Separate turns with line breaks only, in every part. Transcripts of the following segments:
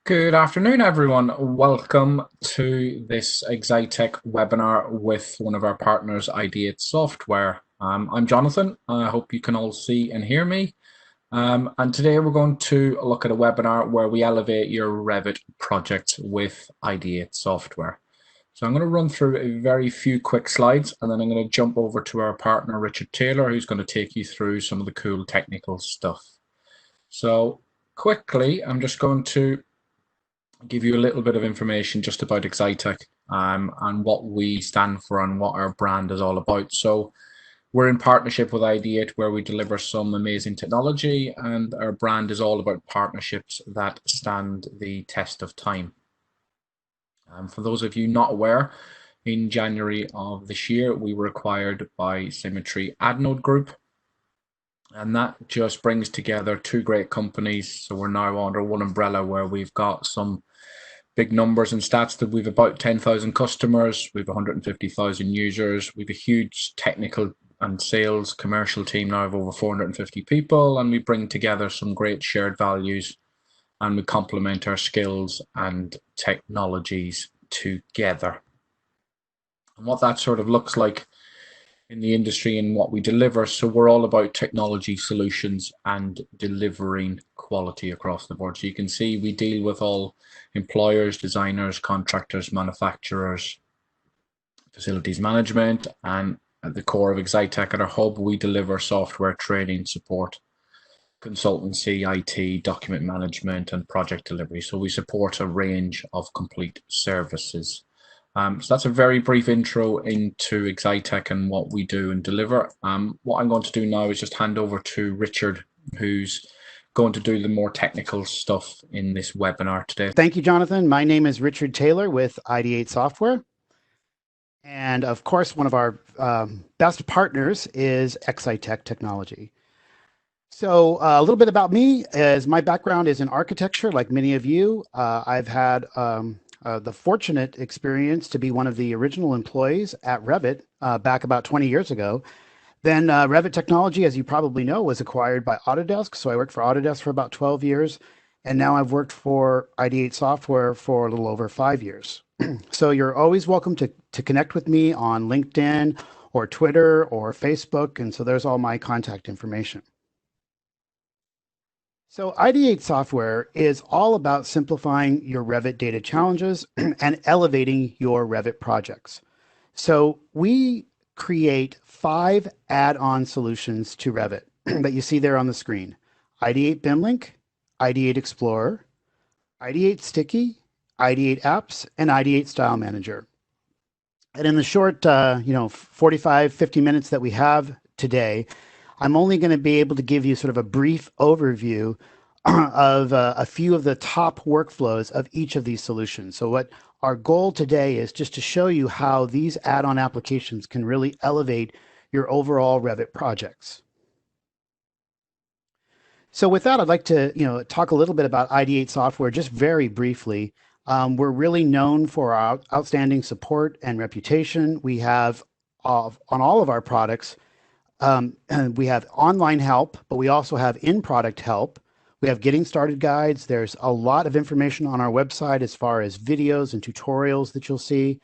Good afternoon, everyone. Welcome to this Ideate webinar with one of our partners, Ideate Software. I'm Jonathan. I hope you can all see and hear me. And today we're going to look at a webinar where we elevate your Revit project with Ideate Software. So I'm going to run through a very few quick slides, and then I'm going to jump over to our partner, Richard Taylor, who's going to take you through some of the cool technical stuff. So quickly, I'm just going to give you a little bit of information just about Ideate and what we stand for and what our brand is all about. So we're in partnership with Ideate, where we deliver some amazing technology, and our brand is all about partnerships that stand the test of time. For those of you not aware, in January of this year, we were acquired by Symmetry Adnode Group, and that just brings together two great companies. So we're now under one umbrella where we've got some big numbers and stats that we've about 10,000 customers, we've 150,000 users, we've a huge technical and sales commercial team now of over 450 people, and we bring together some great shared values, and we complement our skills and technologies together. And what that sort of looks like in the industry and what we deliver. So we're all about technology solutions and delivering quality across the board. So you can see we deal with all employers, designers, contractors, manufacturers, facilities management, and at the core of Ideate at our hub, we deliver software training, support, consultancy, IT, document management, and project delivery. So we support a range of complete services. So that's a very brief intro into Ideate and what we do and deliver. What I'm going to do now is just hand over to Richard, who's going to do the more technical stuff in this webinar today.
Thank you, Jonathan. My name is Richard Taylor with Ideate Software. And of course, one of our best partners is Ideate Technology. So a little bit about me is my background is in architecture, like many of you. I've had the fortunate experience to be one of the original employees at Revit back about 20 years ago. Then Revit Technology, as you probably know, was acquired by Autodesk. So I worked for Autodesk for about 12 years. And now I've worked for Ideate Software for a little over 5 years. So you're always welcome to connect with me on LinkedIn or Twitter or Facebook. And so there's all my contact information. So Ideate Software is all about simplifying your Revit data challenges and elevating your Revit projects. So we create 5 add-on solutions to Revit that you see there on the screen: Ideate BIM Link, Ideate Explorer, Ideate Sticky, Ideate Apps, and Ideate Style Manager. And in the short, 45, 50 minutes that we have today, I'm only going to be able to give you sort of a brief overview of a few of the top workflows of each of these solutions. So what our goal today is just to show you how these add-on applications can really elevate your overall Revit projects. So with that, I'd like to talk a little bit about Ideate Software just very briefly. We're really known for our outstanding support and reputation. We have on all of our products, we have online help, but we also have in-product help. We have getting started guides. There's a lot of information on our website as far as videos and tutorials that you'll see.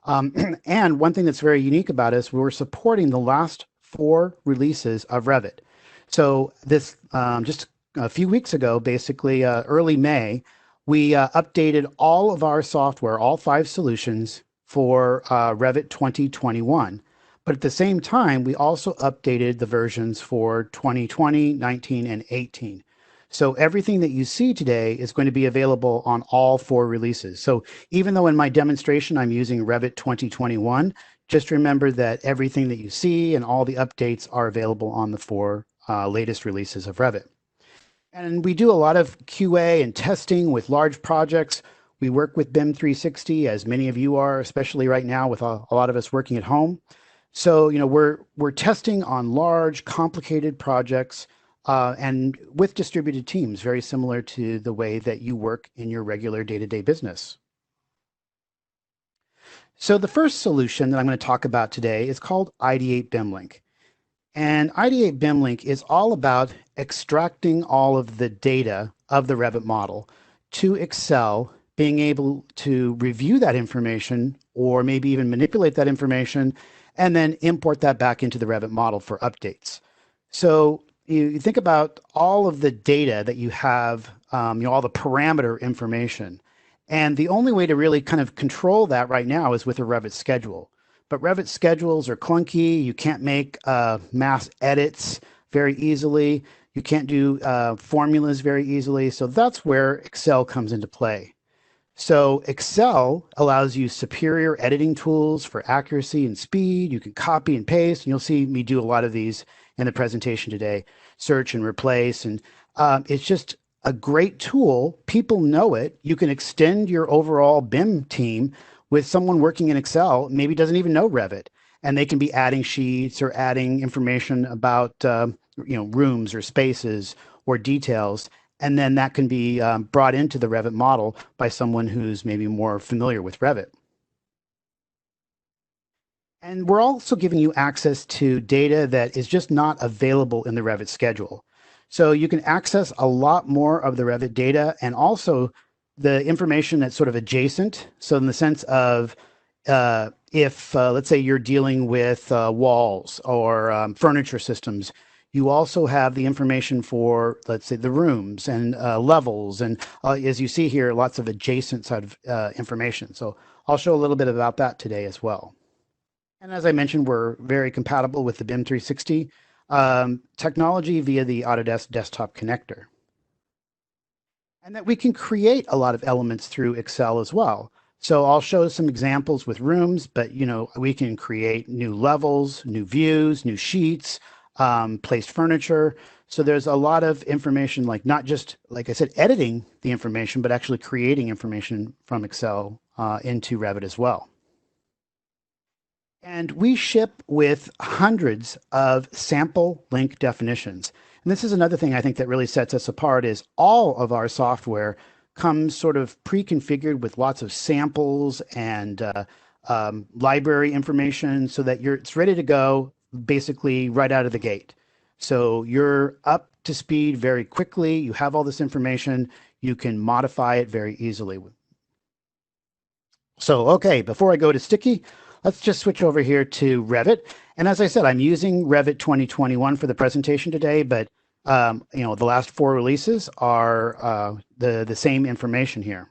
And one thing that's very unique about us, we're supporting the last 4 releases of Revit. So this just a few weeks ago, basically early May, we updated all of our software, all 5 solutions for Revit 2021. But at the same time, we also updated the versions for 2020, 19, and 18. So everything that you see today is going to be available on all 4 releases. So even though in my demonstration I'm using Revit 2021, just remember that everything that you see and all the updates are available on the 4 latest releases of Revit. And we do a lot of QA and testing with large projects. We work with BIM 360, as many of you are, especially right now with a lot of us working at home. So, we're testing on large, complicated projects and with distributed teams, very similar to the way that you work in your regular day-to-day business. So the first solution that I'm going to talk about today is called Ideate BIM Link. And Ideate BIM Link is all about extracting all of the data of the Revit model to Excel, being able to review that information or maybe even manipulate that information and then import that back into the Revit model for updates. So you think about all of the data that you have, all the parameter information. And the only way to really kind of control that right now is with a Revit schedule. But Revit schedules are clunky. You can't make mass edits very easily. You can't do formulas very easily. So that's where Excel comes into play. So Excel allows you superior editing tools for accuracy and speed. You can copy and paste. And you'll see me do a lot of these in the presentation today, search and replace. And it's just a great tool. People know it. You can extend your overall BIM team with someone working in Excel, maybe doesn't even know Revit, and they can be adding sheets or adding information about rooms or spaces or details. And then that can be brought into the Revit model by someone who's maybe more familiar with Revit. And we're also giving you access to data that is just not available in the Revit schedule. So you can access a lot more of the Revit data and also the information that's sort of adjacent. So in the sense of if, let's say you're dealing with walls or furniture systems, you also have the information for, let's say, the rooms and levels. And as you see here, lots of adjacent side of information. So I'll show a little bit about that today as well. And as I mentioned, we're very compatible with the BIM 360 technology via the Autodesk Desktop Connector. And that we can create a lot of elements through Excel as well. So I'll show some examples with rooms, but we can create new levels, new views, new sheets, placed furniture. So there's a lot of information, like not just, like I said, editing the information, but actually creating information from Excel into Revit as well. And we ship with hundreds of sample link definitions. And this is another thing I think that really sets us apart is all of our software comes sort of pre-configured with lots of samples and library information so that it's ready to go basically right out of the gate. So you're up to speed very quickly. You have all this information. You can modify it very easily. So, okay, before I go to Sticky, let's just switch over here to Revit. And as I said, I'm using Revit 2021 for the presentation today, but the last 4 releases are the same information here.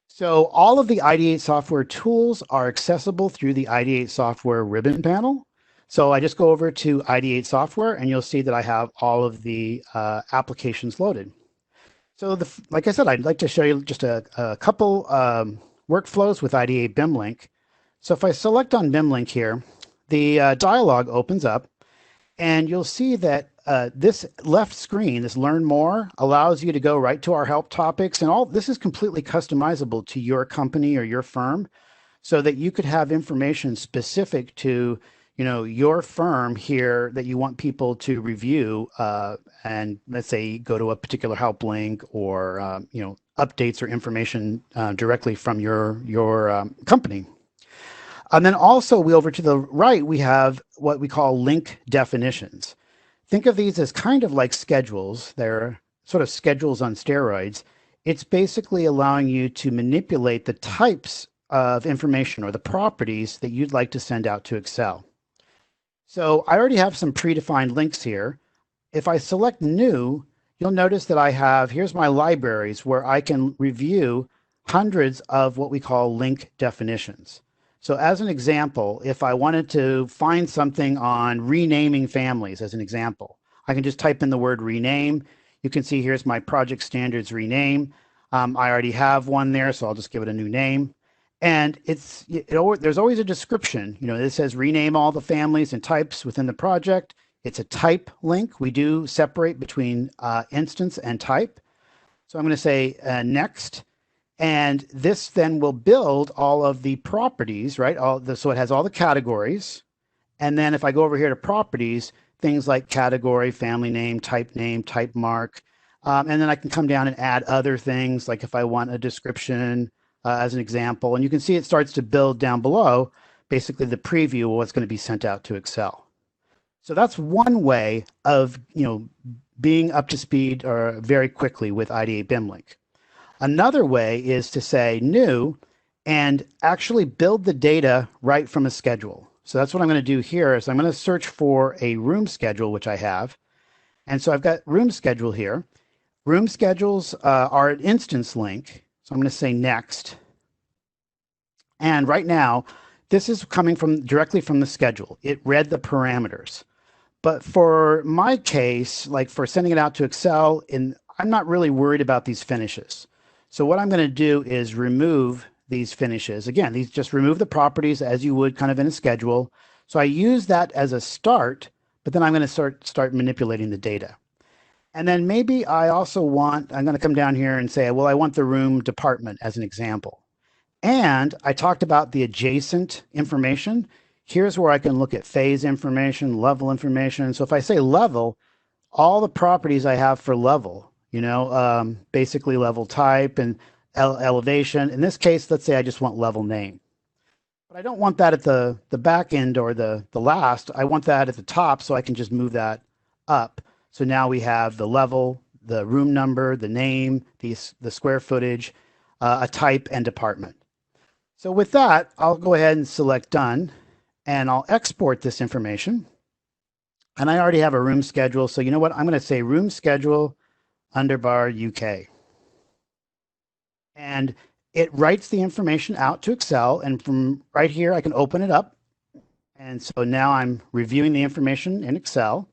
So all of the Ideate software tools are accessible through the Ideate Software ribbon panel. So I just go over to Ideate Software and you'll see that I have all of the applications loaded. So like I said, I'd like to show you just a couple workflows with Ideate BIM Link. So if I select on BIM Link here, the dialog opens up and you'll see that this left screen, this Learn More, allows you to go right to our help topics. And all this is completely customizable to your company or your firm so that you could have information specific to your firm here that you want people to review and let's say go to a particular help link or updates or information directly from your company. And then also over to the right, we have what we call link definitions. Think of these as kind of like schedules. They're sort of schedules on steroids. It's basically allowing you to manipulate the types of information or the properties that you'd like to send out to Excel. So I already have some predefined links here. If I select new, you'll notice that here's my libraries where I can review hundreds of what we call link definitions. So as an example, if I wanted to find something on renaming families as an example, I can just type in the word rename. You can see here's my project standards rename. I already have one there, so I'll just give it a new name. And there's always a description. It says rename all the families and types within the project. It's a type link. We do separate between instance and type. So I'm going to say next. And this then will build all of the properties, right? So it has all the categories. And then if I go over here to properties, things like category, family name, type mark. And then I can come down and add other things, like if I want a description as an example. And you can see it starts to build down below, basically the preview of what's going to be sent out to Excel. So that's one way of being up to speed or very quickly with Ideate BIM Link. Another way is to say new and actually build the data right from a schedule. So that's what I'm going to do here is I'm going to search for a room schedule, which I have. And so I've got room schedule here. Room schedules are an instance link. So I'm going to say next. And right now, this is coming from directly from the schedule. It read the parameters. But for my case, like for sending it out to Excel, I'm not really worried about these finishes. So what I'm going to do is remove these finishes. Again, these just remove the properties as you would kind of in a schedule. So I use that as a start, but then I'm going to start manipulating the data. And then maybe I also I'm going to come down here and say, well, I want the room department as an example. And I talked about the adjacent information. Here's where I can look at phase information, level information. So if I say level, all the properties I have for level, basically level type and elevation. In this case, let's say I just want level name. But I don't want that at the back end or the last. I want that at the top so I can just move that up. So now we have the level, the room number, the name, the square footage, a type, and department. So with that, I'll go ahead and select done, and I'll export this information. And I already have a room schedule. So you know what? I'm going to say room schedule underbar UK. And it writes the information out to Excel. And from right here, I can open it up. And so now I'm reviewing the information in Excel.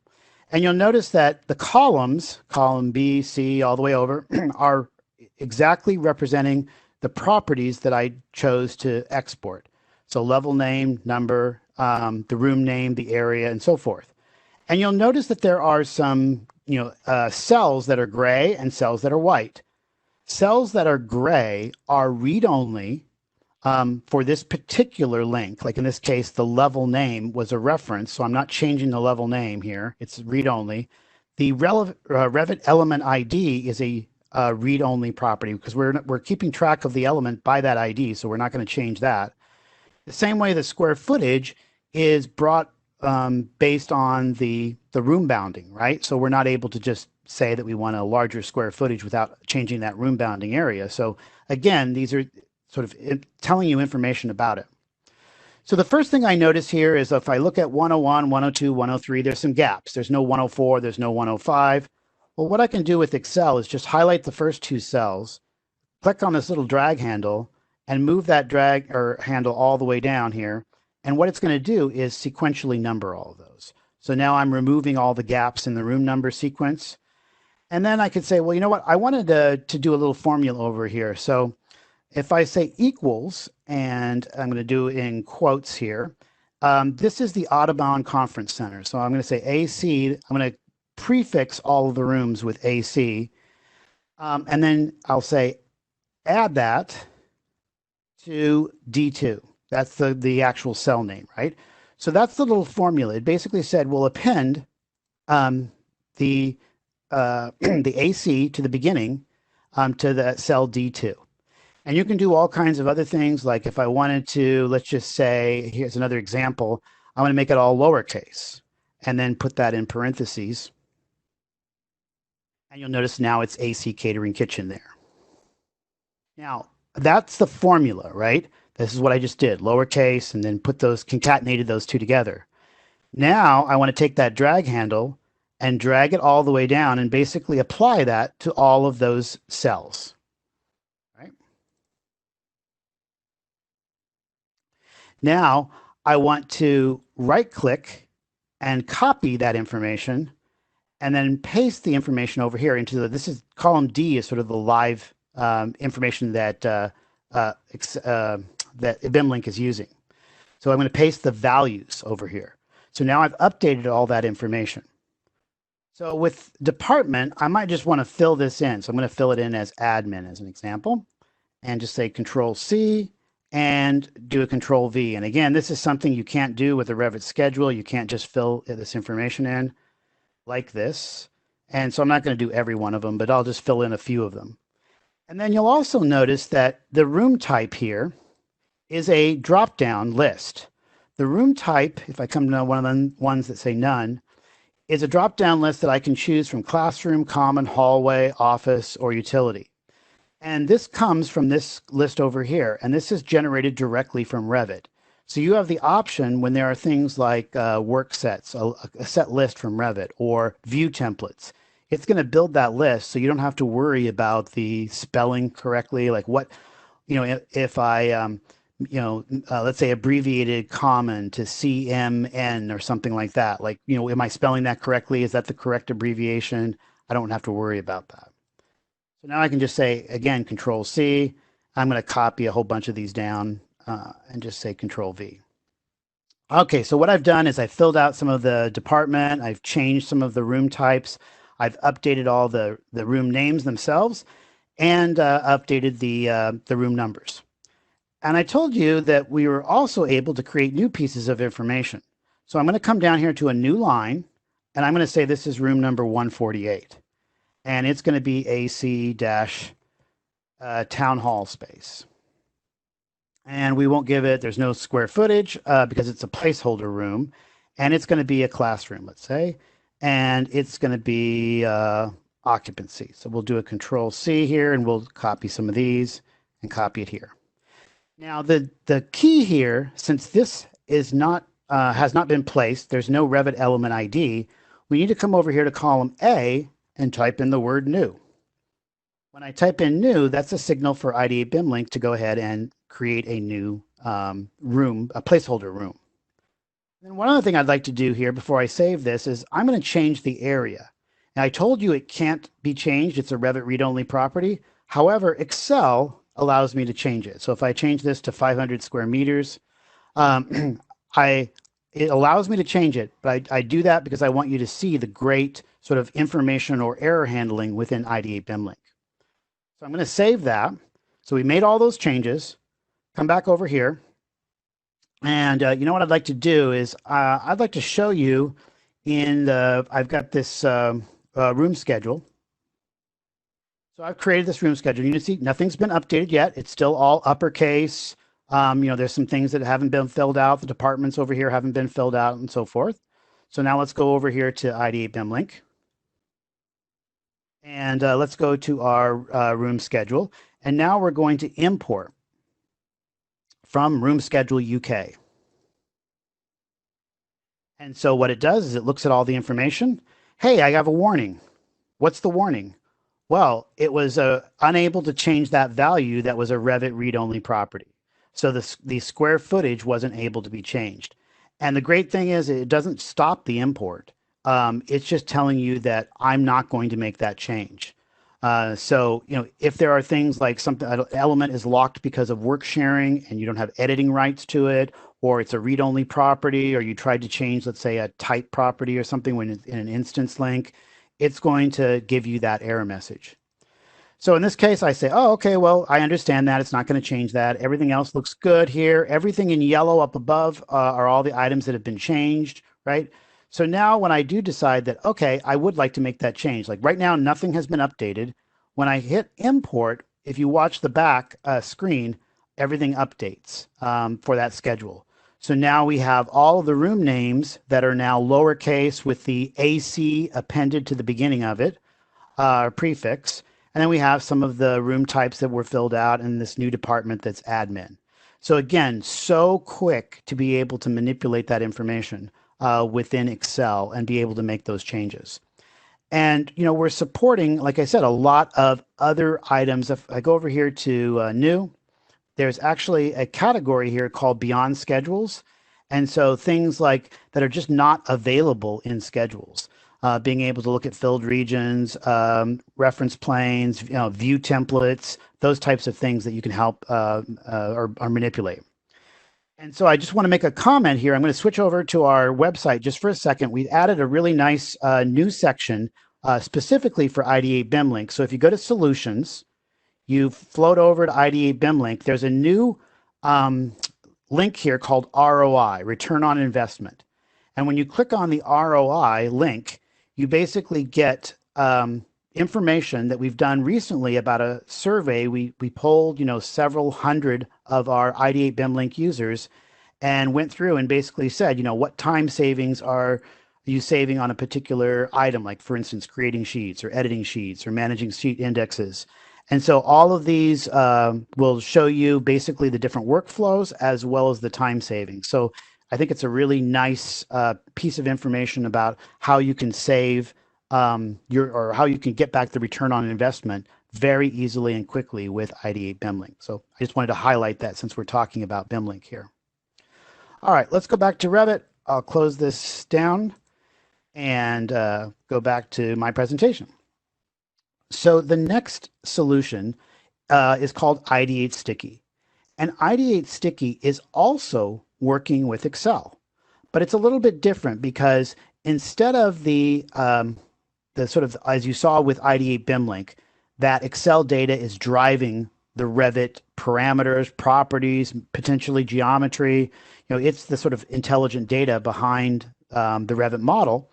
And you'll notice that the columns, column B, C, all the way over, are exactly representing the properties that I chose to export. So level name, number, the room name, the area, and so forth. And you'll notice that there are some cells that are gray and cells that are white. Cells that are gray are read-only for this particular link. Like in this case, the level name was a reference, so I'm not changing the level name here. It's read-only. The Revit element ID is a read-only property because we're keeping track of the element by that ID, so we're not going to change that. The same way the square footage is brought based on the room bounding, right? So we're not able to just say that we want a larger square footage without changing that room bounding area. So again, these are sort of telling you information about it. So the first thing I notice here is if I look at 101, 102, 103, there's some gaps. There's no 104, there's no 105. Well, what I can do with Excel is just highlight the first two cells, click on this little drag handle, and move that drag or handle all the way down here. And what it's going to do is sequentially number all of those. So now I'm removing all the gaps in the room number sequence. And then I could say, well, you know what? I wanted to do a little formula over here. So if I say equals, and I'm going to do in quotes here, this is the Audubon Conference Center. So I'm going to say AC. I'm going to prefix all of the rooms with AC. And then I'll say add that to D2. That's the actual cell name, right? So that's the little formula. It basically said we'll append the AC to the beginning to the cell D2. And you can do all kinds of other things, like if I wanted to, let's just say, here's another example, I want to make it all lowercase and then put that in parentheses. And you'll notice now it's AC Catering Kitchen there. Now, that's the formula, right? This is what I just did, lowercase, and then concatenated those two together. Now I want to take that drag handle and drag it all the way down and basically apply that to all of those cells. Right? Now I want to right-click and copy that information and then paste the information over here into this is column D is sort of the live information that that BIM Link is using. So I'm going to paste the values over here. So now I've updated all that information. So with department, I might just want to fill this in. So I'm going to fill it in as admin as an example and just say Control C and do a Control V. And again, this is something you can't do with a Revit schedule. You can't just fill this information in like this. And so I'm not going to do every one of them, but I'll just fill in a few of them. And then you'll also notice that the room type here is a drop-down list. The room type, if I come to one of the ones that say none, is a drop-down list that I can choose from classroom, common, hallway, office, or utility. And this comes from this list over here, and this is generated directly from Revit. So you have the option when there are things like work sets, a set list from Revit, or view templates. It's going to build that list so you don't have to worry about the spelling correctly, like what, if I, let's say abbreviated common to CMN or something like that. Like, am I spelling that correctly? Is that the correct abbreviation? I don't have to worry about that. So now I can just say, again, Control C. I'm going to copy a whole bunch of these down and just say Control V. Okay, so what I've done is I filled out some of the department. I've changed some of the room types. I've updated all the room names themselves and updated the room numbers. And I told you that we were also able to create new pieces of information. So I'm going to come down here to a new line, and I'm going to say this is room number 148. And it's going to be AC town hall space. And we won't give it, there's no square footage because it's a placeholder room. And it's going to be a classroom, let's say. And it's going to be occupancy. So we'll do a Control C here, and we'll copy some of these and copy it here. Now, the key here, since this is not has not been placed, there's no Revit element ID, we need to come over here to column A and type in the word new. When I type in new, that's a signal for Ideate BIM Link to go ahead and create a new room, a placeholder room. And one other thing I'd like to do here before I save this is I'm going to change the area. Now, I told you it can't be changed. It's a Revit read-only property. However, Excel allows me to change it. So if I change this to 500 square meters, it allows me to change it, but I do that because I want you to see the great sort of information or error handling within Ideate BIM Link. So I'm going to save that. So we made all those changes. Come back over here. And you know what I'd like to do is I'd like to show you I've got this room schedule. So I've created this room schedule. You can see nothing's been updated yet. It's still all uppercase. There's some things that haven't been filled out. The departments over here haven't been filled out and so forth. So now let's go over here to Ideate BIM Link. And let's go to our room schedule. And now we're going to import from Room Schedule UK. And so what it does is it looks at all the information. Hey, I have a warning. What's the warning? Well, it was unable to change that value that was a Revit read-only property. So the square footage wasn't able to be changed. And the great thing is it doesn't stop the import. It's just telling you that I'm not going to make that change. So, if there are things like an element is locked because of work sharing and you don't have editing rights to it, or it's a read-only property, or you tried to change, let's say, a type property or something when it's in an instance link, it's going to give you that error message. So in this case, I say, oh, okay, well, I understand that. It's not going to change that. Everything else looks good here. Everything in yellow up above are all the items that have been changed, right? So now when I do decide that, okay, I would like to make that change, like right now, nothing has been updated. When I hit import, if you watch the back screen, everything updates for that schedule. So now we have all of the room names that are now lowercase with the AC appended to the beginning of it, prefix. And then we have some of the room types that were filled out in this new department that's admin. So again, so quick to be able to manipulate that information within Excel and be able to make those changes. And, we're supporting, like I said, a lot of other items. If I go over here to new, there's actually a category here called Beyond Schedules. And so things like that are just not available in schedules. Being able to look at filled regions, reference planes, view templates, those types of things that you can help or manipulate. And so I just want to make a comment here. I'm going to switch over to our website just for a second. We've added a really nice new section specifically for Ideate BIM Link. So if you go to Solutions, you float over to Ideate BIM Link, there's a new link here called ROI, Return on Investment. And when you click on the ROI link, you basically get information that we've done recently about a survey. We polled, several hundred of our Ideate BIM Link users and went through and basically said, what time savings are you saving on a particular item, like for instance, creating sheets or editing sheets or managing sheet indexes. And so all of these will show you basically the different workflows as well as the time savings. So I think it's a really nice piece of information about how you can save or how you can get back the return on investment very easily and quickly with Ideate BIM Link. So I just wanted to highlight that since we're talking about BIM Link here. All right, let's go back to Revit. I'll close this down and go back to my presentation. So the next solution is called Ideate Sticky. And Ideate Sticky is also working with Excel, but it's a little bit different because instead of the sort of, as you saw with Ideate BIM Link, that Excel data is driving the Revit parameters, properties, potentially geometry. It's the sort of intelligent data behind the Revit model.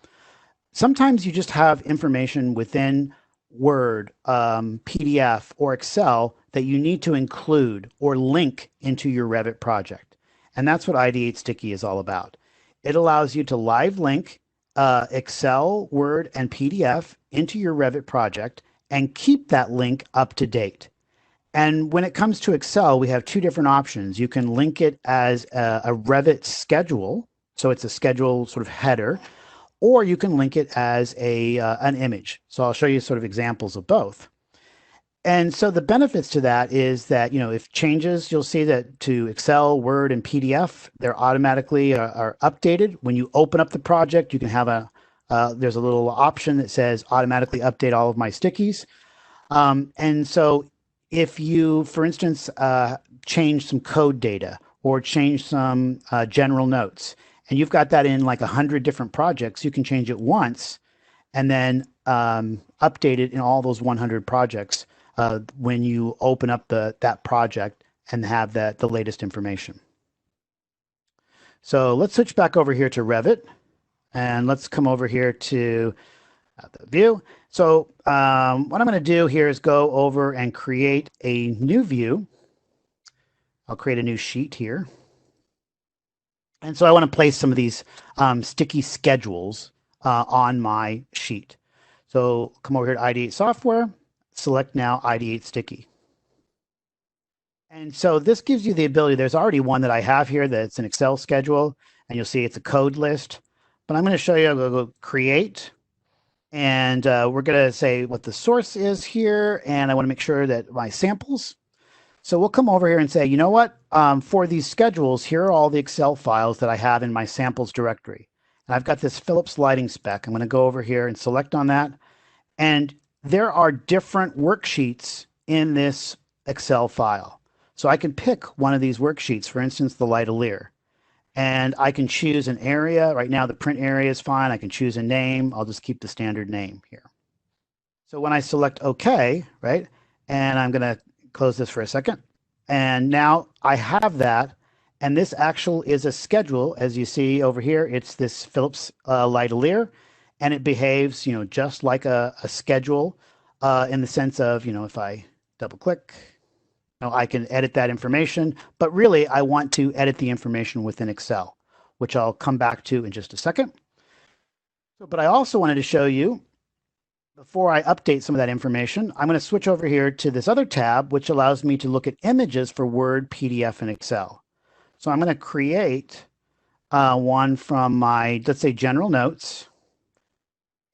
Sometimes you just have information within Word, PDF, or Excel that you need to include or link into your Revit project. And that's what Ideate Sticky is all about. It allows you to live link Excel, Word, and PDF into your Revit project and keep that link up to date. And when it comes to Excel, we have two different options. You can link it as a Revit schedule, so it's a schedule sort of header, or you can link it as an image. So I'll show you sort of examples of both. And so the benefits to that is that, if changes, you'll see that to Excel, Word, and PDF, they're automatically are updated. When you open up the project, you can have there's a little option that says automatically update all of my stickies. And so if you, for instance, change some code data or change some general notes, and you've got that in like 100 different projects, you can change it once and then update it in all those 100 projects when you open up that project and have the latest information. So let's switch back over here to Revit, and let's come over here to the view. So what I'm going to do here is go over and create a new view. I'll create a new sheet here. And so I want to place some of these sticky schedules on my sheet. So come over here to Ideate Software, select now Ideate Sticky. And so this gives you the ability, there's already one that I have here that's an Excel schedule, and you'll see it's a code list. But I'm going to show you, I'm going to go create, and we're going to say what the source is here, and I want to make sure that my samples. So we'll come over here and say, you know what, for these schedules, here are all the Excel files that I have in my samples directory. And I've got this Philips lighting spec. I'm going to go over here and select on that. And there are different worksheets in this Excel file. So I can pick one of these worksheets, for instance, the Lightalier. And I can choose an area. Right now, the print area is fine. I can choose a name. I'll just keep the standard name here. So when I select OK, right, and I'm going to close this for a second. And now I have that. And this actual is a schedule. As you see over here, it's this Philips Lightalier. And it behaves, just like a schedule in the sense of, if I double click, I can edit that information. But really, I want to edit the information within Excel, which I'll come back to in just a second. But I also wanted to show you, before I update some of that information, I'm going to switch over here to this other tab, which allows me to look at images for Word, PDF, and Excel. So I'm going to create one from my, let's say, general notes,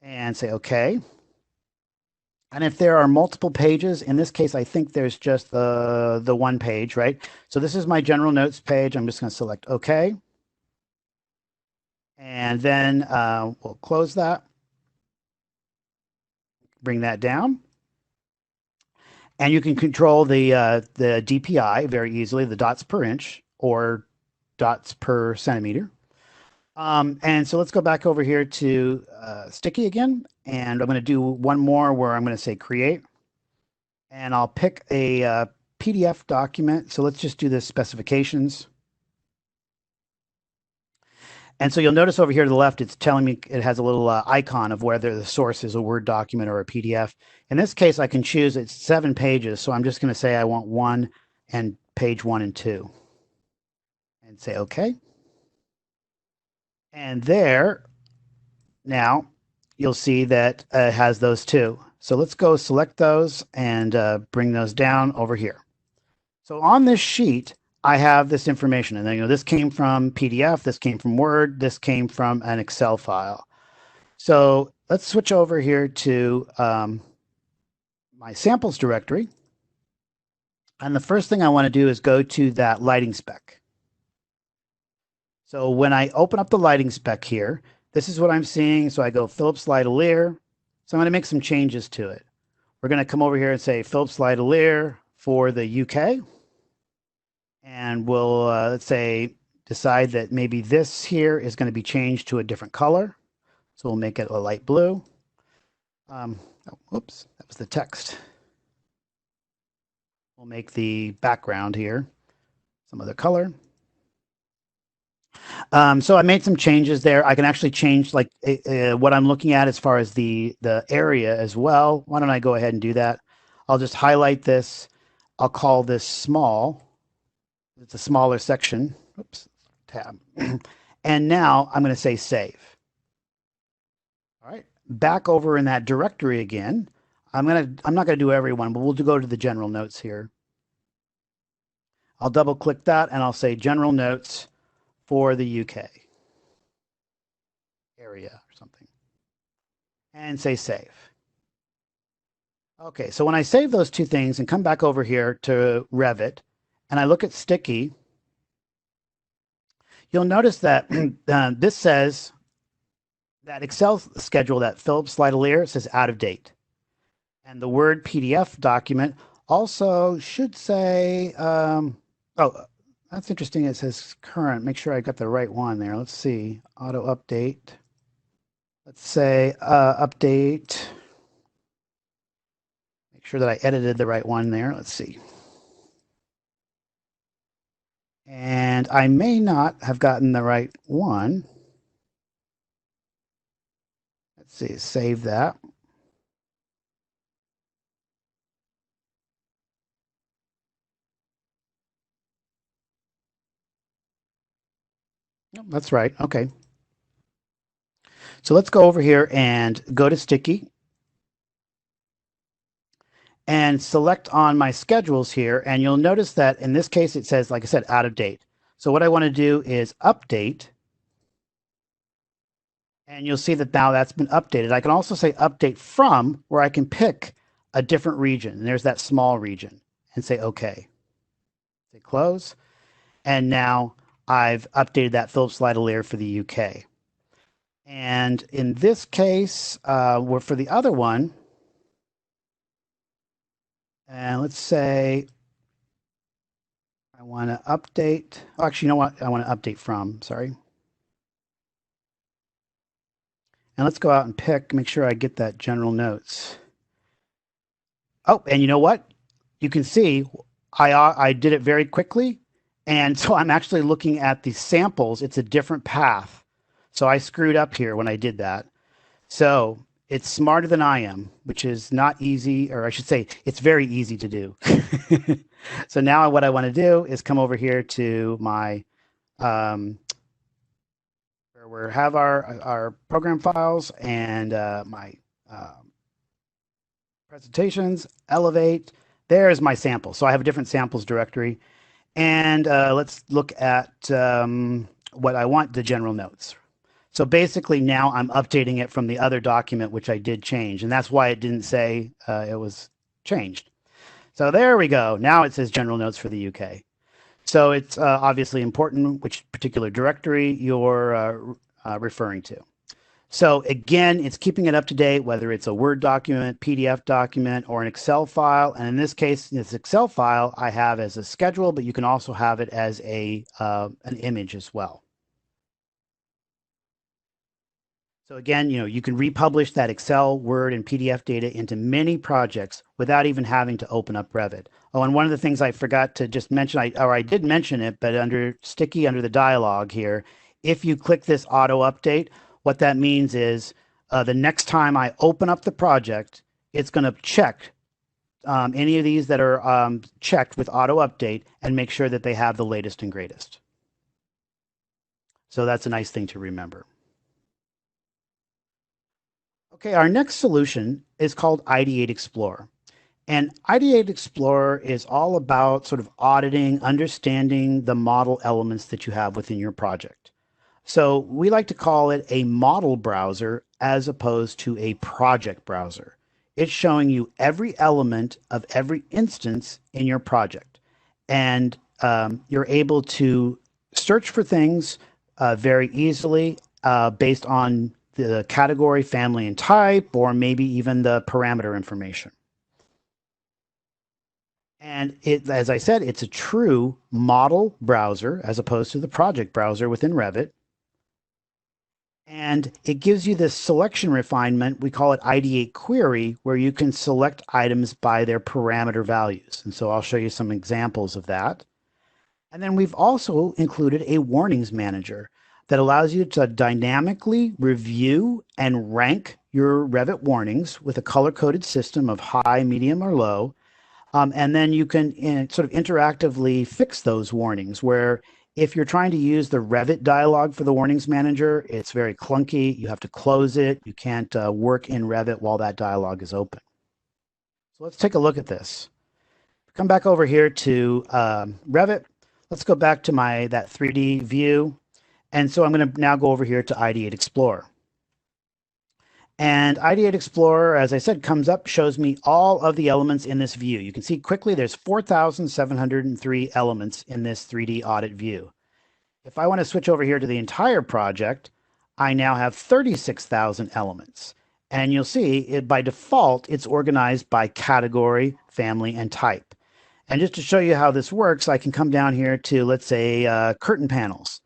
and say OK. And if there are multiple pages, in this case, I think there's just the one page, right? So this is my general notes page. I'm just going to select OK. And then we'll close that. Bring that down. And you can control the DPI very easily, the dots per inch or dots per centimeter. And so let's go back over here to Sticky again. And I'm going to do one more where I'm going to say create. And I'll pick a PDF document. So let's just do the specifications. And so you'll notice over here to the left, it's telling me it has a little icon of whether the source is a Word document or a PDF. In this case, I can choose, it's 7 pages. So I'm just going to say I want 1 and page 1 and 2. And say OK. And there, now, you'll see that it has those two. So let's go select those and bring those down over here. So on this sheet, I have this information, and then this came from PDF, this came from Word, this came from an Excel file. So let's switch over here to my samples directory. And the first thing I want to do is go to that lighting spec. So when I open up the lighting spec here, this is what I'm seeing. So I go Philips Lighter. So I'm going to make some changes to it. We're going to come over here and say Philips Lighter for the UK. And we'll, let's say, decide that maybe this here is going to be changed to a different color. So we'll make it a light blue. Oops, that was the text. We'll make the background here some other color. So I made some changes there. I can actually change like what I'm looking at as far as the area as well. Why don't I go ahead and do that? I'll just highlight this. I'll call this small. It's a smaller section. Oops, tab. And now I'm going to say save. All right, back over in that directory again. I'm not going to do every one, but we'll go to the general notes here. I'll double click that and I'll say general notes for the UK area or something and say save. Okay, so when I save those two things and come back over here to Revit and I look at Sticky, you'll notice that this says that Excel schedule, that Philips Lighter says out of date. And the Word PDF document also should say, oh, that's interesting. It says current. Make sure I got the right one there. Let's see. Auto update. Let's say update. Make sure that I edited the right one there. Let's see. And I may not have gotten the right one. Let's see. Save that. That's right. Okay. So let's go over here and go to Sticky and select on my schedules here. And you'll notice that in this case, it says, like I said, out of date. So what I want to do is update. And you'll see that now that's been updated. I can also say update from, where I can pick a different region. And there's that small region and say, okay. Say close. And now I've updated that Philips Lighter for the UK. And in this case, for the other one, and let's say I want to update. Oh, actually, you know what? I want to update from, sorry. And let's go out and pick, make sure I get that general notes. Oh, and you know what? You can see I did it very quickly. And so I'm actually looking at the samples. It's a different path. So I screwed up here when I did that. So it's smarter than I am, which is not easy, or I should say it's very easy to do. So now what I want to do is come over here to my, where we have our program files and my presentations, Elevate. There's my sample. So I have a different samples directory. And let's look at what I want, the general notes. So basically now I'm updating it from the other document, which I did change. And that's why it didn't say it was changed. So there we go. Now it says general notes for the UK. So it's obviously important which particular directory you're referring to. So again, it's keeping it up to date, whether it's a Word document, PDF document, or an Excel file. And in this case, this Excel file I have as a schedule, but you can also have it as an image as well. So again, you can republish that Excel, Word, and PDF data into many projects without even having to open up Revit. Oh, and one of the things I forgot to just mention, I did mention it, but under Sticky, under the dialog here, if you click this auto update, what that means is the next time I open up the project, it's going to check any of these that are checked with auto update and make sure that they have the latest and greatest. So that's a nice thing to remember. Okay, our next solution is called Ideate Explorer. And Ideate Explorer is all about sort of auditing, understanding the model elements that you have within your project. So we like to call it a model browser as opposed to a project browser. It's showing you every element of every instance in your project. And you're able to search for things very easily based on the category, family, and type, or maybe even the parameter information. And it, as I said, it's a true model browser as opposed to the project browser within Revit. And it gives you this selection refinement. We call it Ideate Query, where you can select items by their parameter values. And so I'll show you some examples of that. And then we've also included a warnings manager that allows you to dynamically review and rank your Revit warnings with a color-coded system of high, medium, or low. And then you can sort of interactively fix those warnings where if you're trying to use the Revit dialog for the warnings manager, it's very clunky. You have to close it. You can't work in Revit while that dialog is open. So let's take a look at this. Come back over here to Revit. Let's go back to that 3D view. And so I'm going to now go over here to Ideate Explorer. And Ideate Explorer, as I said, comes up, shows me all of the elements in this view. You can see quickly there's 4,703 elements in this 3D audit view. If I want to switch over here to the entire project, I now have 36,000 elements. And you'll see by default, it's organized by category, family, and type. And just to show you how this works, I can come down here to, let's say, curtain panels.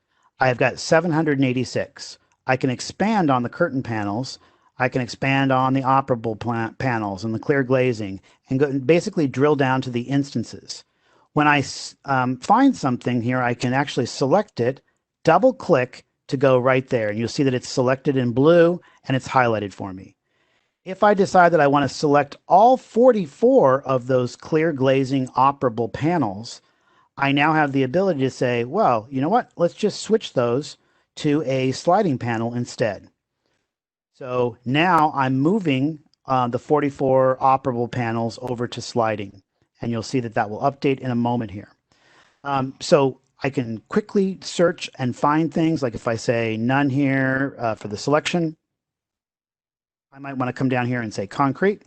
I've got 786. I can expand on the curtain panels. I can expand on the operable panels and the clear glazing and basically drill down to the instances. When I find something here, I can actually select it, double click to go right there. And you'll see that it's selected in blue and it's highlighted for me. If I decide that I want to select all 44 of those clear glazing operable panels, I now have the ability to say, well, you know what? Let's just switch those to a sliding panel instead. So now I'm moving the 44 operable panels over to sliding, and you'll see that that will update in a moment here. So I can quickly search and find things, like if I say none here for the selection, I might want to come down here and say concrete,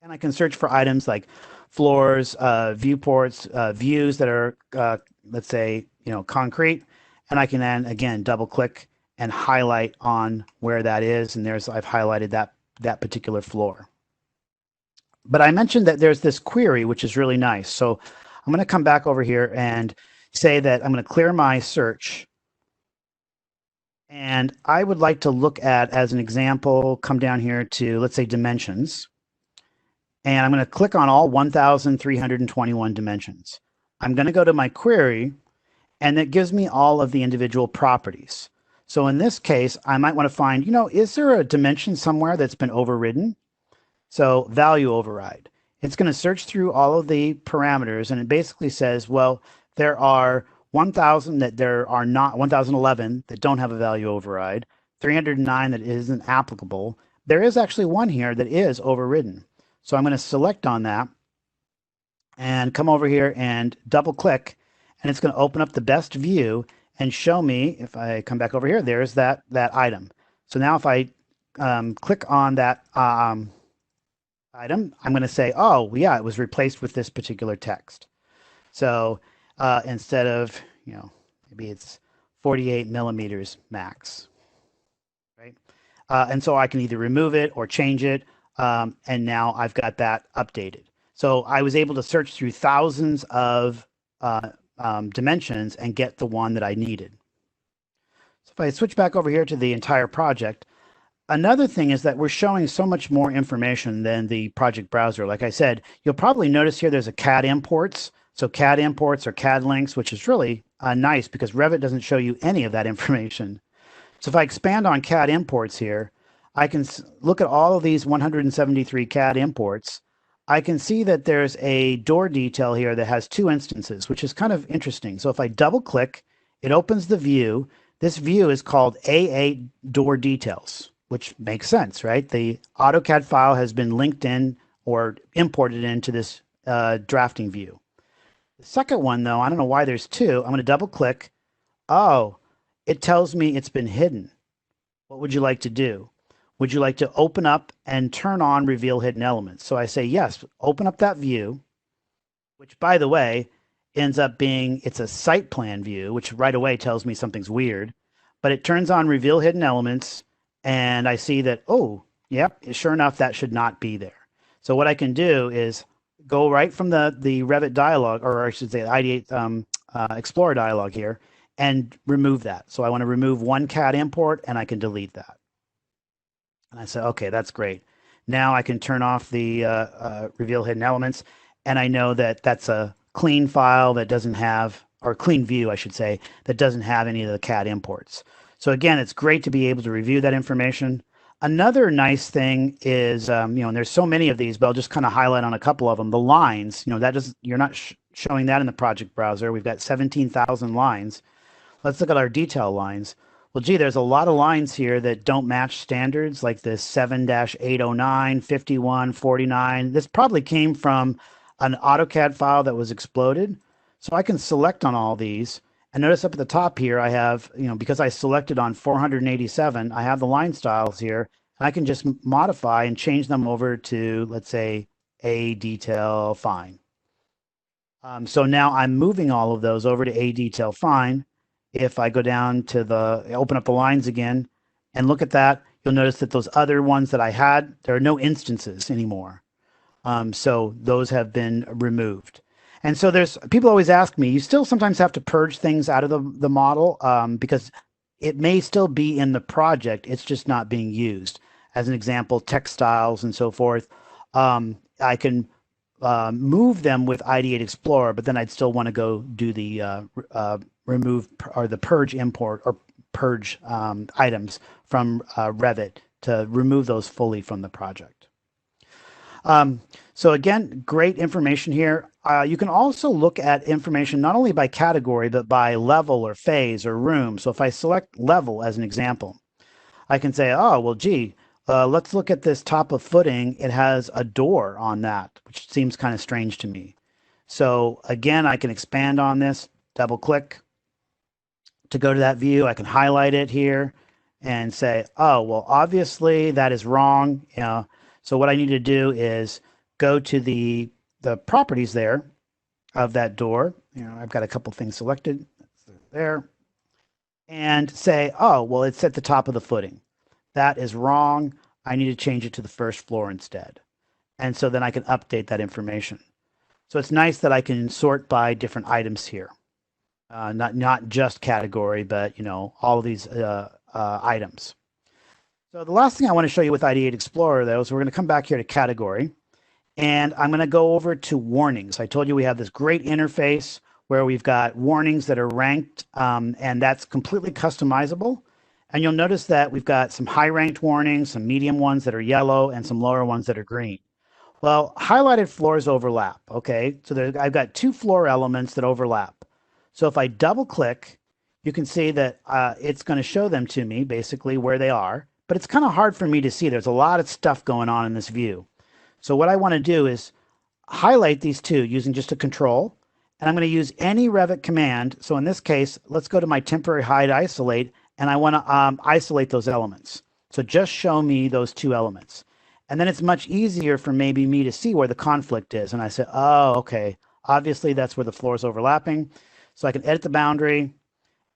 and I can search for items like floors, viewports, views that are, let's say, concrete, and I can then again double click and highlight on where that is, and I've highlighted that particular floor. But I mentioned that there's this query, which is really nice. So I'm going to come back over here and say that I'm going to clear my search. And I would like to look at, as an example, come down here to, let's say, dimensions. And I'm going to click on all 1,321 dimensions. I'm going to go to my query, and it gives me all of the individual properties. So in this case, I might want to find, is there a dimension somewhere that's been overridden? So value override. It's going to search through all of the parameters, and it basically says, well, there are 1,000 that there are not, 1,011 that don't have a value override, 309 that isn't applicable. There is actually one here that is overridden. So I'm going to select on that and come over here and double click, and it's going to open up the best view and show me, if I come back over here, there's that item. So now if I click on that item, I'm going to say, oh, yeah, it was replaced with this particular text. So instead of, maybe it's 48 millimeters max, right? And so I can either remove it or change it, and now I've got that updated. So I was able to search through thousands of dimensions and get the one that I needed. So if I switch back over here to the entire project, another thing is that we're showing so much more information than the project browser. Like I said, you'll probably notice here there's a CAD imports. So CAD imports or CAD links, which is really nice because Revit doesn't show you any of that information. So if I expand on CAD imports here, I can look at all of these 173 CAD imports. I can see that there's a door detail here that has two instances, which is kind of interesting. So if I double click, it opens the view. This view is called A8 door details. which makes sense, right? The AutoCAD file has been linked in or imported into this drafting view. The second one, though, I don't know why there's two. I'm going to double click. Oh, it tells me it's been hidden. What would you like to do? Would you like to open up and turn on reveal hidden elements? So I say, yes, open up that view, which, by the way, ends up being, it's a site plan view, which right away tells me something's weird, but it turns on reveal hidden elements, and I see that, oh, yep, sure enough, that should not be there. So what I can do is go right from the Revit dialog, or I should say Ideate Explorer dialog here, and remove that. So I want to remove one CAD import, and I can delete that. And I say, okay, that's great. Now I can turn off the reveal hidden elements, and I know that that's a clean file that doesn't have, or clean view, I should say, that doesn't have any of the CAD imports. So again, it's great to be able to review that information. Another nice thing is, and there's so many of these, but I'll just kind of highlight on a couple of them. The lines, that doesn't, you're not showing that in the project browser. We've got 17,000 lines. Let's look at our detail lines. Well, gee, there's a lot of lines here that don't match standards, like this 7-809, 51, 49. This probably came from an AutoCAD file that was exploded. So I can select on all these. And notice up at the top here, I have, because I selected on 487, I have the line styles here. And I can just modify and change them over to, let's say, A detail fine. So now I'm moving all of those over to A detail fine. If I go down to open up the lines again and look at that, you'll notice that those other ones that I had, there are no instances anymore. So those have been removed. And so people always ask me, you still sometimes have to purge things out of the model because it may still be in the project, it's just not being used. As an example, textiles and so forth, I can move them with Ideate Explorer, but then I'd still want to go do the remove or the purge import or purge items from Revit to remove those fully from the project. So again, great information here. You can also look at information not only by category, but by level or phase or room. So if I select level as an example, I can say, oh, well, gee, let's look at this top of footing. It has a door on that, which seems kind of strange to me. So again, I can expand on this, double click to go to that view. I can highlight it here and say, oh, well, obviously that is wrong. So what I need to do is go to the properties there of that door. I've got a couple things selected there and say, oh, well, it's at the top of the footing. That is wrong. I need to change it to the first floor instead. And so then I can update that information. So it's nice that I can sort by different items here. Not just category, but all of these items. So the last thing I want to show you with Ideate Explorer, though, is we're going to come back here to category, and I'm going to go over to warnings. I told you we have this great interface where we've got warnings that are ranked, and that's completely customizable. And you'll notice that we've got some high-ranked warnings, some medium ones that are yellow, and some lower ones that are green. Well, highlighted floors overlap, okay? So I've got two floor elements that overlap. So if I double-click, you can see that it's going to show them to me, basically, where they are. But it's kind of hard for me to see. There's a lot of stuff going on in this view. So what I want to do is highlight these two using just a control, and I'm going to use any Revit command. So in this case, let's go to my temporary hide isolate, and I want to isolate those elements. So just show me those two elements. And then it's much easier for maybe me to see where the conflict is. And I say, oh, okay, obviously that's where the floor is overlapping. So I can edit the boundary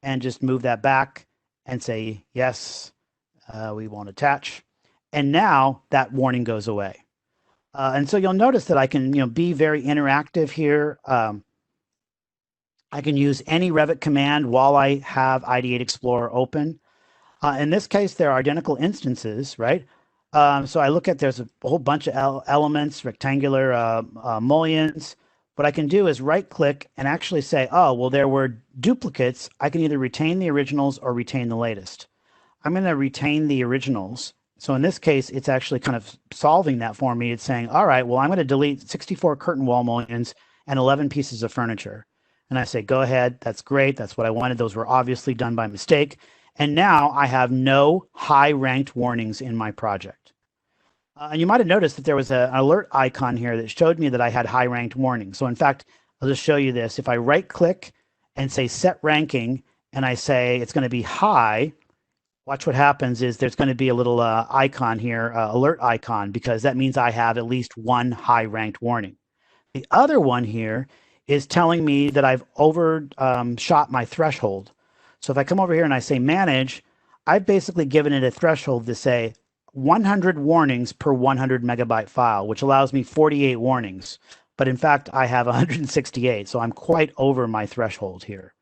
and just move that back and say, yes, we won't attach. And now that warning goes away. And so you'll notice that I can be very interactive here. I can use any Revit command while I have Ideate Explorer open. In this case, there are identical instances, right? So I look at, there's a whole bunch of elements, rectangular mullions. What I can do is right click and actually say, oh, well, there were duplicates. I can either retain the originals or retain the latest. I'm going to retain the originals. So in this case, it's actually kind of solving that for me. It's saying, all right, well, I'm going to delete 64 curtain wall mullions and 11 pieces of furniture. And I say, go ahead. That's great. That's what I wanted. Those were obviously done by mistake. And now I have no high ranked warnings in my project. And you might have noticed that there was an alert icon here that showed me that I had high ranked warnings. So in fact, I'll just show you this. If I right click and say set ranking, and I say it's going to be high, watch what happens is there's going to be a little icon here, alert icon, because that means I have at least one high ranked warning. The other one here is telling me that I've overshot my threshold. So if I come over here and I say manage, I've basically given it a threshold to say 100 warnings per 100 megabyte file, which allows me 48 warnings. But in fact, I have 168, so I'm quite over my threshold here.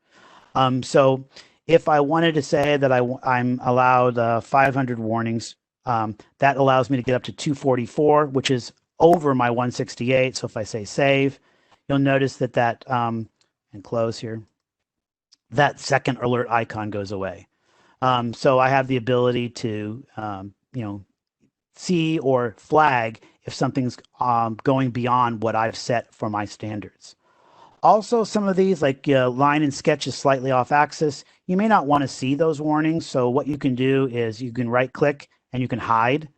So if I wanted to say that I'm allowed 500 warnings, that allows me to get up to 244, which is over my 168. So if I say save, you'll notice that and close here, that second alert icon goes away. So I have the ability to see or flag if something's going beyond what I've set for my standards. Also, some of these, like line and sketch is slightly off axis, you may not want to see those warnings. So what you can do is you can right click and you can hide,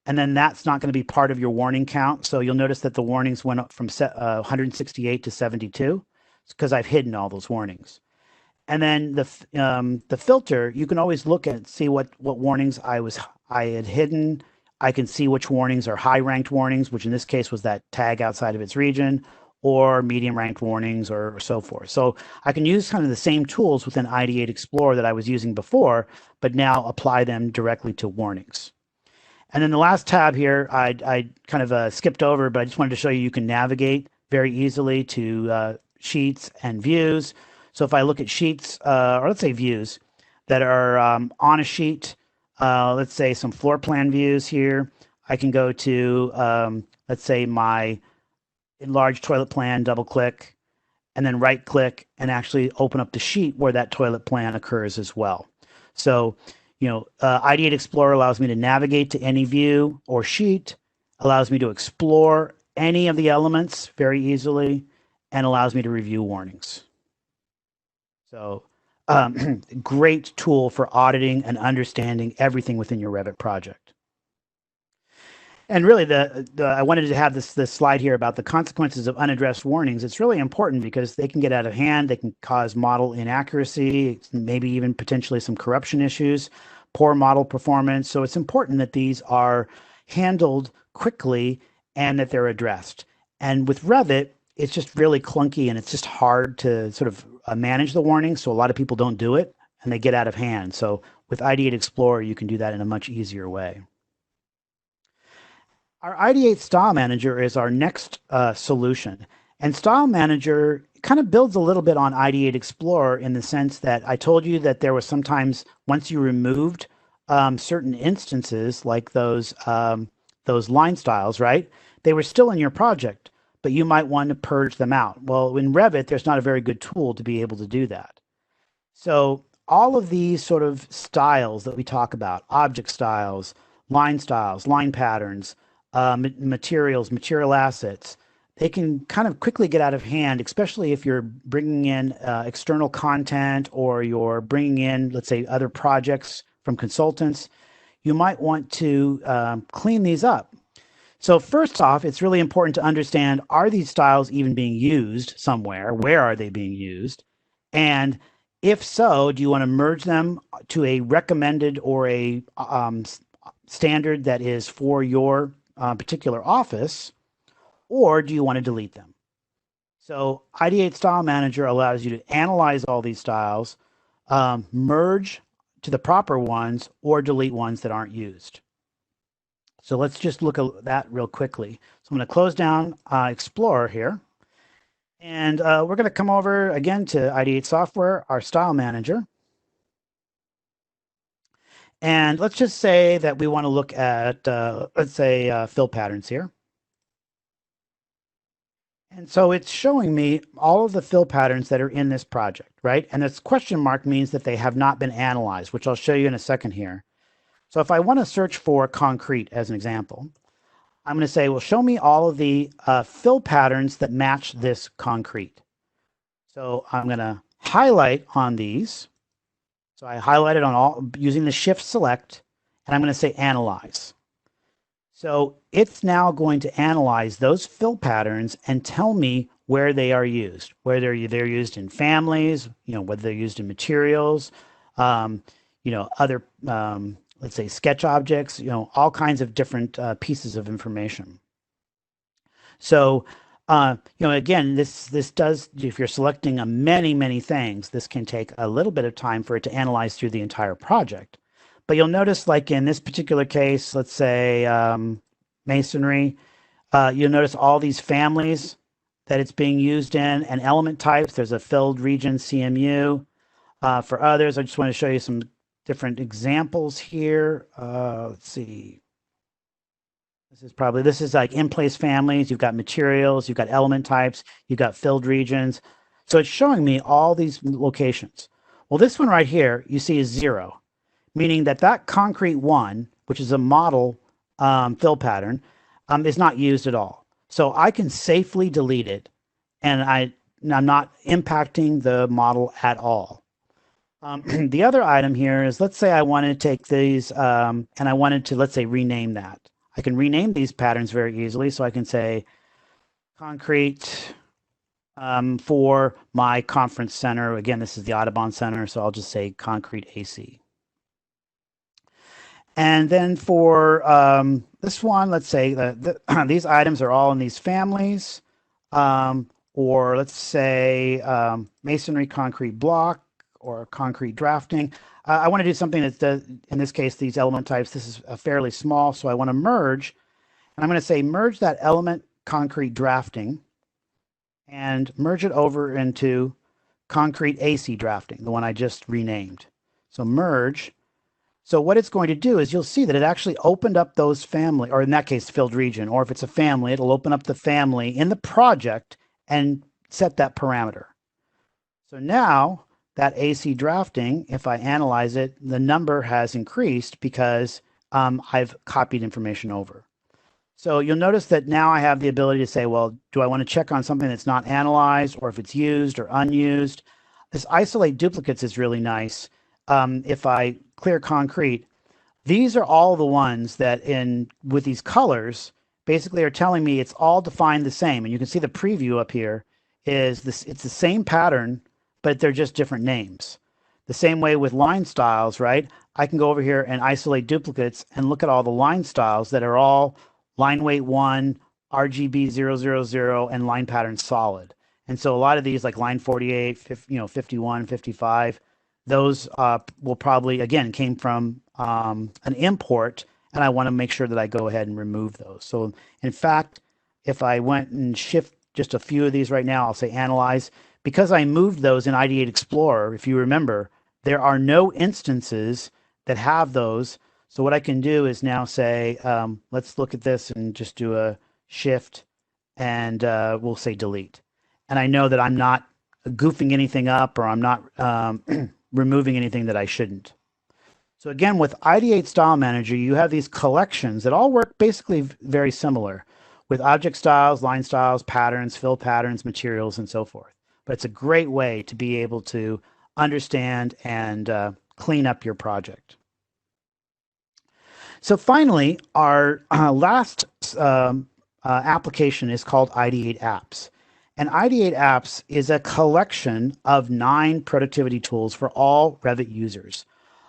and then that's not going to be part of your warning count. So you'll notice that the warnings went up from 168 to 72 because I've hidden all those warnings. And then the filter, you can always look at see what warnings I had hidden. I can see which warnings are high ranked warnings, which in this case was that tag outside of its region, or medium ranked warnings, or so forth. So I can use kind of the same tools within Ideate Explorer that I was using before, but now apply them directly to warnings. And then the last tab here, I kind of skipped over, but I just wanted to show you can navigate very easily to sheets and views. So if I look at sheets, or let's say views that are on a sheet, let's say some floor plan views here, I can go to, let's say my enlarge toilet plan, double click, and then right click and actually open up the sheet where that toilet plan occurs as well. So, Ideate Explorer allows me to navigate to any view or sheet, allows me to explore any of the elements very easily, and allows me to review warnings. So, great tool for auditing and understanding everything within your Revit project. And really, I wanted to have this slide here about the consequences of unaddressed warnings. It's really important because they can get out of hand. They can cause model inaccuracy, maybe even potentially some corruption issues, poor model performance. So it's important that these are handled quickly and that they're addressed. And with Revit, it's just really clunky and it's just hard to sort of manage the warnings. So a lot of people don't do it and they get out of hand. So with Ideate Explorer, you can do that in a much easier way. Our Ideate Style Manager is our next solution. And Style Manager kind of builds a little bit on Ideate Explorer in the sense that I told you that there was sometimes, once you removed certain instances like those line styles, right? They were still in your project, but you might want to purge them out. Well, in Revit, there's not a very good tool to be able to do that. So all of these sort of styles that we talk about, object styles, line patterns, materials, material assets, they can kind of quickly get out of hand, especially if you're bringing in external content or you're bringing in, let's say, other projects from consultants. You might want to clean these up. So first off, it's really important to understand, are these styles even being used somewhere? Where are they being used? And if so, do you want to merge them to a recommended or a standard that is for your particular office, or do you want to delete them? So Ideate Style Manager allows you to analyze all these styles, merge to the proper ones, or delete ones that aren't used. So let's just look at that real quickly. So I'm going to close down Explorer here, and we're going to come over again to Ideate Software, our Style Manager. And let's just say that we want to look at, let's say, fill patterns here. And so it's showing me all of the fill patterns that are in this project, right? And this question mark means that they have not been analyzed, which I'll show you in a second here. So if I want to search for concrete as an example, I'm going to say, well, show me all of the fill patterns that match this concrete. So I'm going to highlight on these. So I highlighted on all using the shift select, and I'm going to say analyze. So it's now going to analyze those fill patterns and tell me where they are used, whether they're used in families, whether they're used in materials, um, other, let's say sketch objects, all kinds of different pieces of information. So, again, this does, if you're selecting many things, this can take a little bit of time for it to analyze through the entire project. But you'll notice, like in this particular case, let's say masonry, you'll notice all these families that it's being used in and element types. There's a filled region CMU. For others, I just want to show you some different examples here. Let's see. This is like in-place families. You've got materials, you've got element types, you've got filled regions. So it's showing me all these locations. Well, this one right here, you see is 0, meaning that concrete one, which is a model fill pattern, is not used at all. So I can safely delete it, and I'm not impacting the model at all. The other item here is, let's say I wanted to take these and I wanted to, let's say, rename that. I can rename these patterns very easily. So I can say concrete for my conference center. Again, this is the Audubon Center, so I'll just say concrete AC. And then for this one, let's say these items are all in these families, or let's say masonry concrete block or concrete drafting. I want to do something that does, in this case, these element types, this is fairly small, so I want to merge, and I'm going to say merge that element concrete drafting and merge it over into concrete AC drafting, the one I just renamed. So merge. So what it's going to do is you'll see that it actually opened up those family, or in that case, filled region, or if it's a family, it'll open up the family in the project and set that parameter. So now that AC drafting, if I analyze it, the number has increased because I've copied information over. So you'll notice that now I have the ability to say, well, do I want to check on something that's not analyzed, or if it's used or unused? This isolate duplicates is really nice. If I clear concrete, these are all the ones that with these colors basically are telling me it's all defined the same. And you can see the preview up here is this, it's the same pattern, but they're just different names. The same way with line styles, right? I can go over here and isolate duplicates and look at all the line styles that are all line weight 1, RGB 000, and line pattern solid. And so a lot of these, like line 48, 51, 55, those will probably, again, came from an import, and I want to make sure that I go ahead and remove those. So in fact, if I went and shift just a few of these right now, I'll say analyze. Because I moved those in Ideate Explorer, if you remember, there are no instances that have those. So what I can do is now say, let's look at this and just do a shift, and we'll say delete. And I know that I'm not goofing anything up, or I'm not removing anything that I shouldn't. So again, with Ideate Style Manager, you have these collections that all work basically very similar with object styles, line styles, patterns, fill patterns, materials, and so forth. But it's a great way to be able to understand and clean up your project. So finally, our last application is called Ideate Apps. And Ideate Apps is a collection of 9 productivity tools for all Revit users.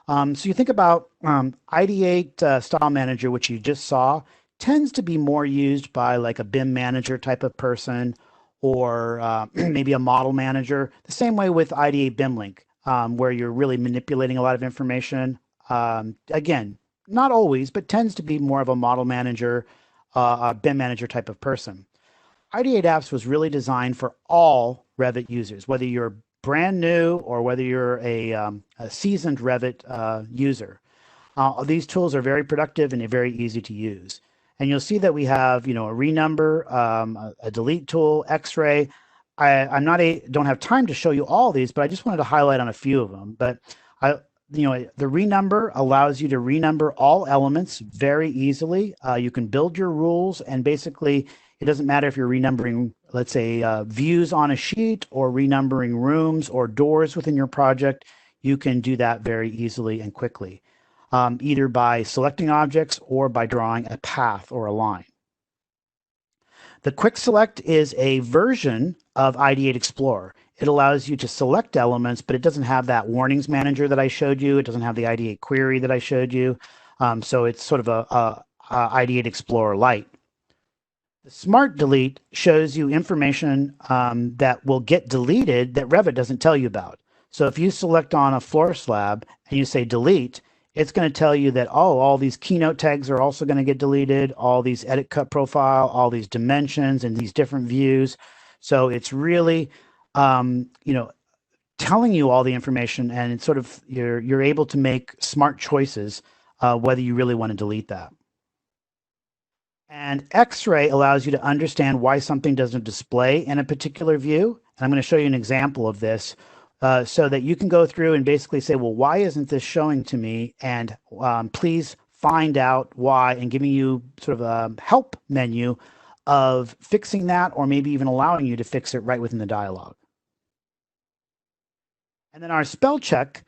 So you think about Ideate Style Manager, which you just saw, tends to be more used by like a BIM manager type of person, or maybe a model manager. The same way with Ideate BIM Link, where you're really manipulating a lot of information. Again, not always, but tends to be more of a model manager, a BIM manager type of person. Ideate Apps was really designed for all Revit users, whether you're brand new or whether you're a seasoned Revit user. These tools are very productive and they're very easy to use. And you'll see that we have, a renumber, a delete tool, Xray. Don't have time to show you all these, but I just wanted to highlight on a few of them. But the renumber allows you to renumber all elements very easily. You can build your rules, and basically it doesn't matter if you're renumbering, let's say, views on a sheet, or renumbering rooms or doors within your project. you can do that very easily and quickly, either by selecting objects or by drawing a path or a line. The Quick Select is a version of Ideate Explorer. It allows you to select elements, but it doesn't have that warnings manager that I showed you. It doesn't have the Ideate query that I showed you. So it's sort of a Ideate Explorer Lite. The Smart Delete shows you information that will get deleted that Revit doesn't tell you about. So if you select on a floor slab and you say delete, it's going to tell you that, oh, all these keynote tags are also going to get deleted, all these edit cut profile, all these dimensions and these different views. So it's really, telling you all the information, and it's sort of, you're able to make smart choices whether you really want to delete that. And Xray allows you to understand why something doesn't display in a particular view. And I'm going to show you an example of this so that you can go through and basically say, well, why isn't this showing to me? And please find out why, and giving you sort of a help menu of fixing that, or maybe even allowing you to fix it right within the dialog. And then our spell check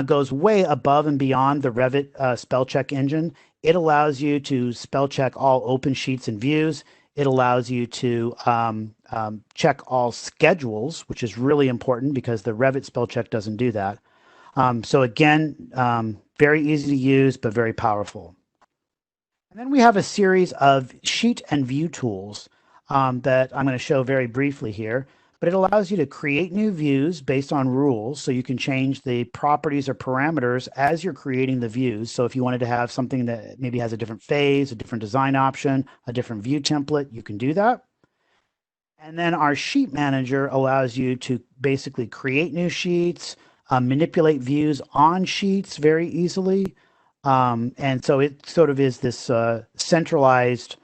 goes way above and beyond the Revit spell check engine. It allows you to spell check all open sheets and views. It allows you to check all schedules, which is really important because the Revit spell check doesn't do that. So again, very easy to use, but very powerful. And then we have a series of sheet and view tools that I'm going to show very briefly here. But it allows you to create new views based on rules, so you can change the properties or parameters as you're creating the views. So if you wanted to have something that maybe has a different phase, a different design option, a different view template, you can do that. And then our sheet manager allows you to basically create new sheets, manipulate views on sheets very easily. And so it sort of is this centralized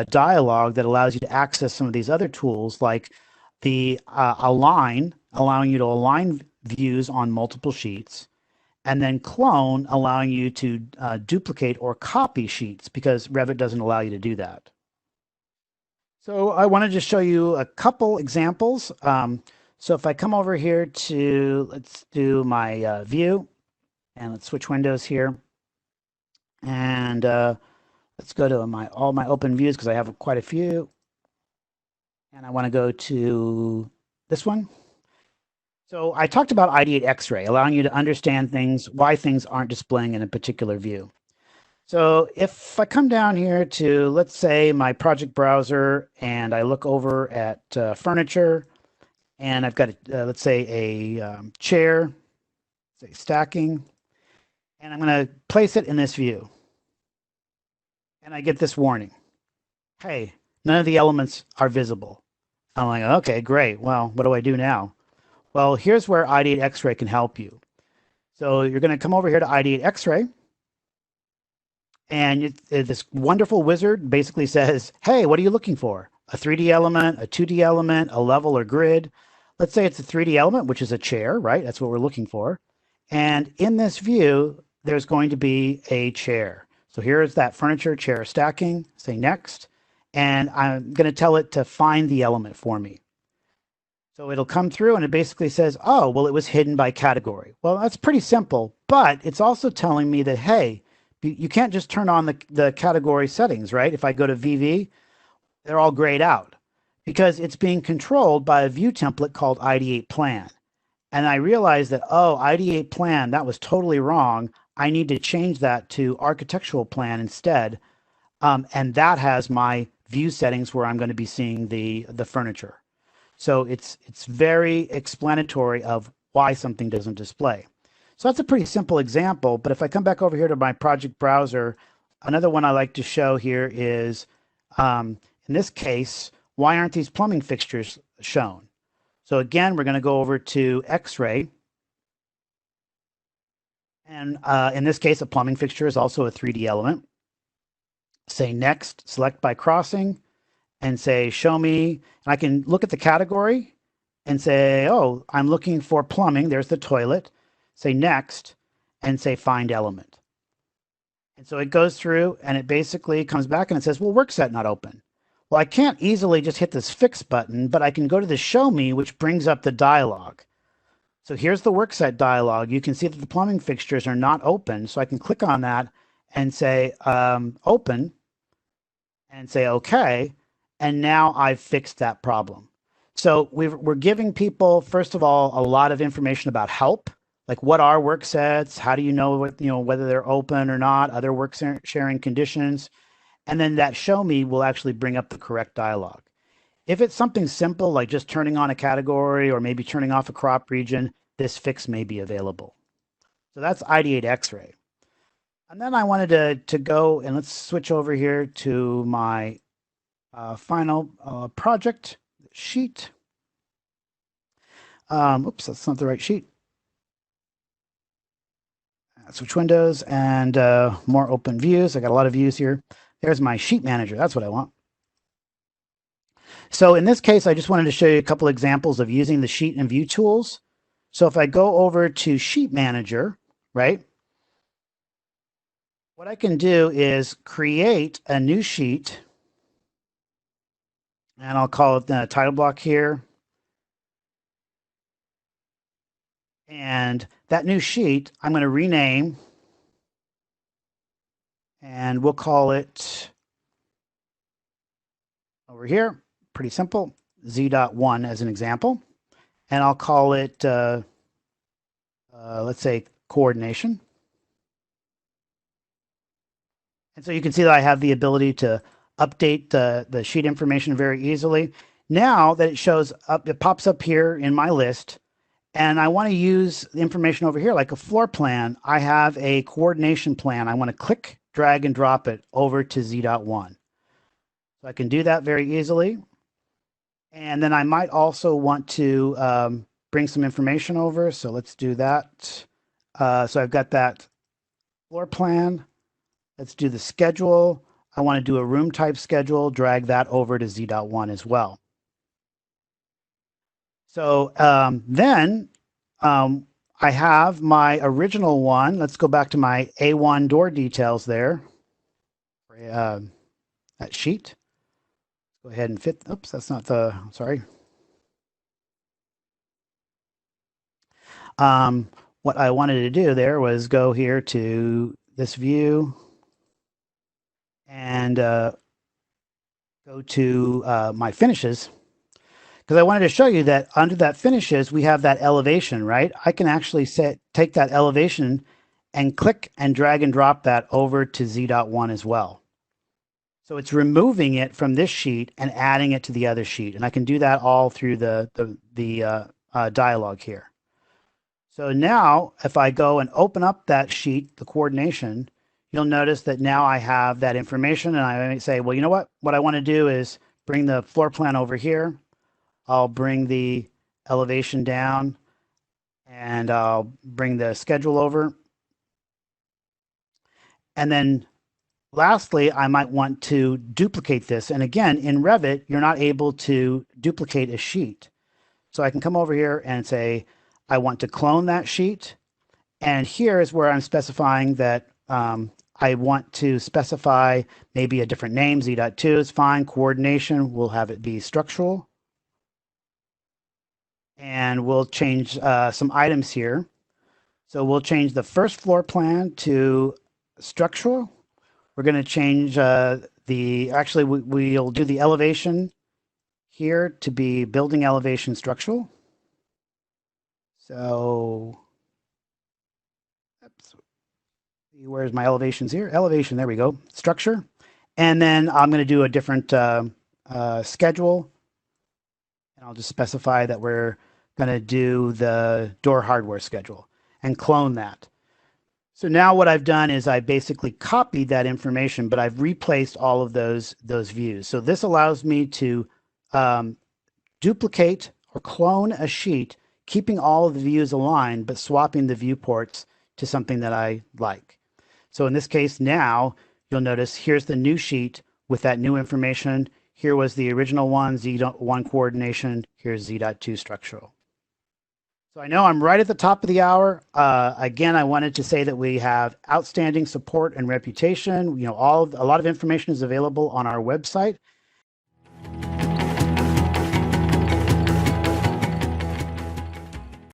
dialogue that allows you to access some of these other tools, like the align, allowing you to align views on multiple sheets, and then clone, allowing you to duplicate or copy sheets, because Revit doesn't allow you to do that. So I want to just show you a couple examples. So if I come over here to, let's do my view, and let's switch windows here. And let's go to all my open views, because I have quite a few. And I want to go to this one. So I talked about Ideate Xray, allowing you to understand things, why things aren't displaying in a particular view. So if I come down here to, let's say, my project browser, and I look over at furniture, and I've got, let's say, a chair, say stacking, and I'm going to place it in this view. And I get this warning. Hey, none of the elements are visible. I'm like, okay, great. Well, what do I do now? Well, here's where Ideate Xray can help you. So you're going to come over here to Ideate Xray, and this wonderful wizard basically says, hey, what are you looking for? A 3D element, a 2D element, a level or grid? Let's say it's a 3D element, which is a chair, right? That's what we're looking for. And in this view, there's going to be a chair. So here's that furniture chair stacking. Say next. And I'm going to tell it to find the element for me. So it'll come through and it basically says, oh, well, it was hidden by category. Well, that's pretty simple, but it's also telling me that, hey, you can't just turn on the category settings, right? If I go to VV, they're all grayed out because it's being controlled by a view template called Ideate Plan. And I realized that, oh, Ideate Plan, that was totally wrong. I need to change that to Architectural Plan instead. And that has my view settings where I'm going to be seeing the furniture. So it's very explanatory of why something doesn't display. So that's a pretty simple example. But if I come back over here to my project browser, another one I like to show here is, in this case, why aren't these plumbing fixtures shown? So again, we're going to go over to Xray. And in this case, a plumbing fixture is also a 3D element. Say next, select by crossing, and say show me. And I can look at the category and say, oh, I'm looking for plumbing. There's the toilet. Say next, and say find element. And so it goes through and it basically comes back and it says, well, work set not open. Well, I can't easily just hit this fix button, but I can go to the show me, which brings up the dialog. So here's the work set dialog. You can see that the plumbing fixtures are not open. So I can click on that and say open and say okay. And now I've fixed that problem. So we're giving people, first of all, a lot of information about help, like what are work sets, how do you know whether they're open or not, other work sharing conditions, and then that show me will actually bring up the correct dialog. If it's something simple like just turning on a category or maybe turning off a crop region, this fix may be available. So that's Ideate Xray. And then I wanted to go and let's switch over here to my final project sheet. Oops, that's not the right sheet. Switch windows and more open views. I got a lot of views here. There's my sheet manager. That's what I want. So in this case, I just wanted to show you a couple examples of using the sheet and view tools. So if I go over to Sheet Manager, right, what I can do is create a new sheet, and I'll call it the title block here. And that new sheet, I'm going to rename, and we'll call it over here, pretty simple, Z.1 as an example. And I'll call it, let's say, coordination. And so you can see that I have the ability to update the sheet information very easily. Now that it shows up, it pops up here in my list, and I want to use the information over here like a floor plan. I have a coordination plan. I want to click, drag, and drop it over to Z.1. So I can do that very easily. And then I might also want to bring some information over. So let's do that. So I've got that floor plan. Let's do the schedule. I want to do a room type schedule, drag that over to Z.1 as well. So then I have my original one. Let's go back to my A1 door details there. That sheet. Go ahead and fit. Oops, that's not the, sorry. What I wanted to do there was go here to this view and go to my finishes, because I wanted to show you that under that finishes, we have that elevation, right? I can actually take that elevation and click and drag and drop that over to Z.1 as well. So it's removing it from this sheet and adding it to the other sheet. And I can do that all through the dialog here. So now if I go and open up that sheet, the coordination, you'll notice that now I have that information, and I may say, well, you know what? What I want to do is bring the floor plan over here. I'll bring the elevation down, and I'll bring the schedule over. And then lastly, I might want to duplicate this. And again, in Revit, you're not able to duplicate a sheet. So I can come over here and say, I want to clone that sheet. And here is where I'm specifying that I want to specify maybe a different name. Z.2 is fine. Coordination, we'll have it be structural. And we'll change some items here. So we'll change the first floor plan to structural. We're going to change actually we'll do the elevation here to be building elevation structural. So, oops, where's my elevations here? Elevation, there we go, structure. And then I'm going to do a different schedule. And I'll just specify that we're going to do the door hardware schedule and clone that. So now what I've done is I basically copied that information, but I've replaced all of those views. So this allows me to duplicate or clone a sheet, keeping all of the views aligned, but swapping the viewports to something that I like. So in this case now, you'll notice here's the new sheet with that new information. Here was the original one, Z.1 coordination. Here's Z.2 structural. So I know I'm right at the top of the hour. Again, I wanted to say that we have outstanding support and reputation. A lot of information is available on our website.